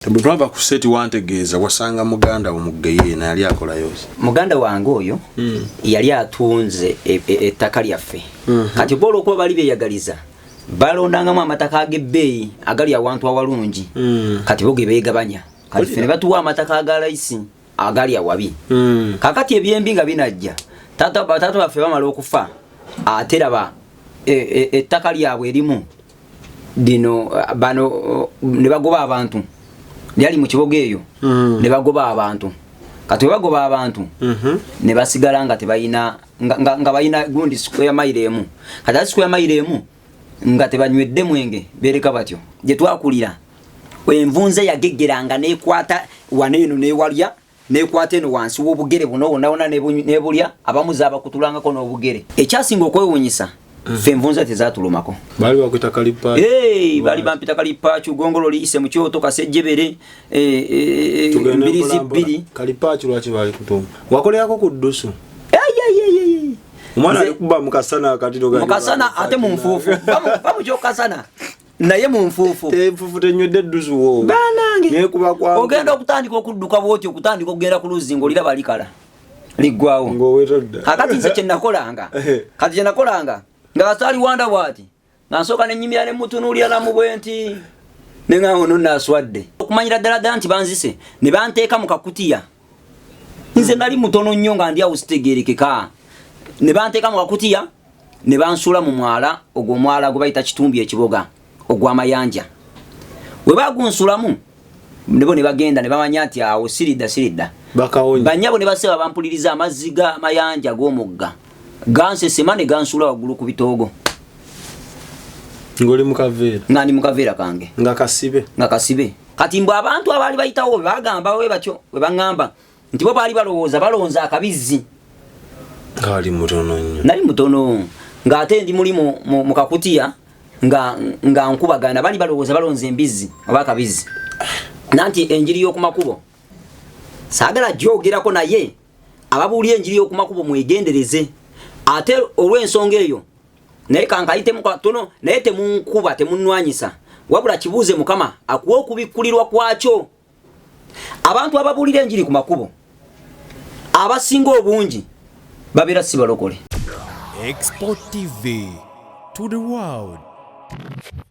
Bwetwava ku seti wantegeeza wasanga muganda wo mugeye na yali akola yose. Muganda wange oyo yali atunze ettaka lyaffe. Kati bolo ko bali beyagaliza. Balondangamu amataka ag'ebbeeyi agali awantu awalungi. Kati boge beegabanya. Kati fene batuwa amataka agalayisi agali awabi. Kakati ebyembi nga binajja. Tata baffe bamala okufa. Ateraba ettaka lyabwe erimu dino bano ne bagoba abantu. Yali mu kiboga eyo ne bagoba abantu. Kati bagoba abantu ne basigala nga tebayina nga bayina gundi square mile emu. Kati square mile emu nga tebanywedde mwenge bereka batyo. Je twakulira envunze yageggeranga nekwata waneeno newalya nekwata eno wansi w'obugere buno wonna nebulya abamuzaba kutulangako n'obugere. Ekyasinga okwewunyisa fe envunze tezatulumako. Bali bakwita kalipa. Bali bampita kalipa chugongolo liise mu kyoto kasejjebere mbirizi bbiri. Kalipa lwaki bali kutuma. Wakoleyako ku ddusu. Omwana alikuba mukasana akatiro gani. Mukasana ate mu nfuufu. Bamu kyokasana. Naye mu nfuufu. Enfuufu tenywedde ddusu wo. Banange. Nekuba kwa. Ogenda okutandika okudduka bwoti okutandika okugenda ku luzingo lira balikala. Liggwawo. Ngowetodda. Kakati nze kye nakolanga. Kati kye nakolanga. Nga asali wanda bwati. Nansoka nenyimira ne mutunuulira na mubwenti. Nenga ono naswadde. Okumanyira ddala nti banzise ne banteeka mu kakutiya. Nze nali mutono nnyo nga ndi awusitegerekeka. Ne banteeka mu kakutiya ne bansula mu mwala ogwo mwala gwe bayita kitumbi ekiboga ogw'amayanja. We bagunsulamu nebo ne bagenda ne bamanya nti awo siridda. Bakawonya. Banyabo ne baseba bampuliriza amaziga amayanja g'omugga. Gansesema ne gansula waggulu ku bitoogo. Ngoli mukaveera. Ngani mukaveera kange. Nga kasibe. Kati mbu abantu abali bayitawo bagamba we batyo we bangamba nti bo bali balonza akabizzi. Ngali mutono nnyo. Nali mutono nga ate ndi muli mu kakutiya nga nkubagana bali balonza embizzi oba akabizzi. Nanti enjiri y'okumakubo saagala gyogerako naye ababuulira enjiri y'okumakubo mwegendereze. Ate olw'ensonga eyo naye kankayite mu katono naye temunkuba temunnwanyisa wabula kibuuze Mukama akuwa okubikkulirwa kwakyo. Abantu ababuulira enjiri ku makubo abasinga obungi babeera si balokole. Export TV to the world.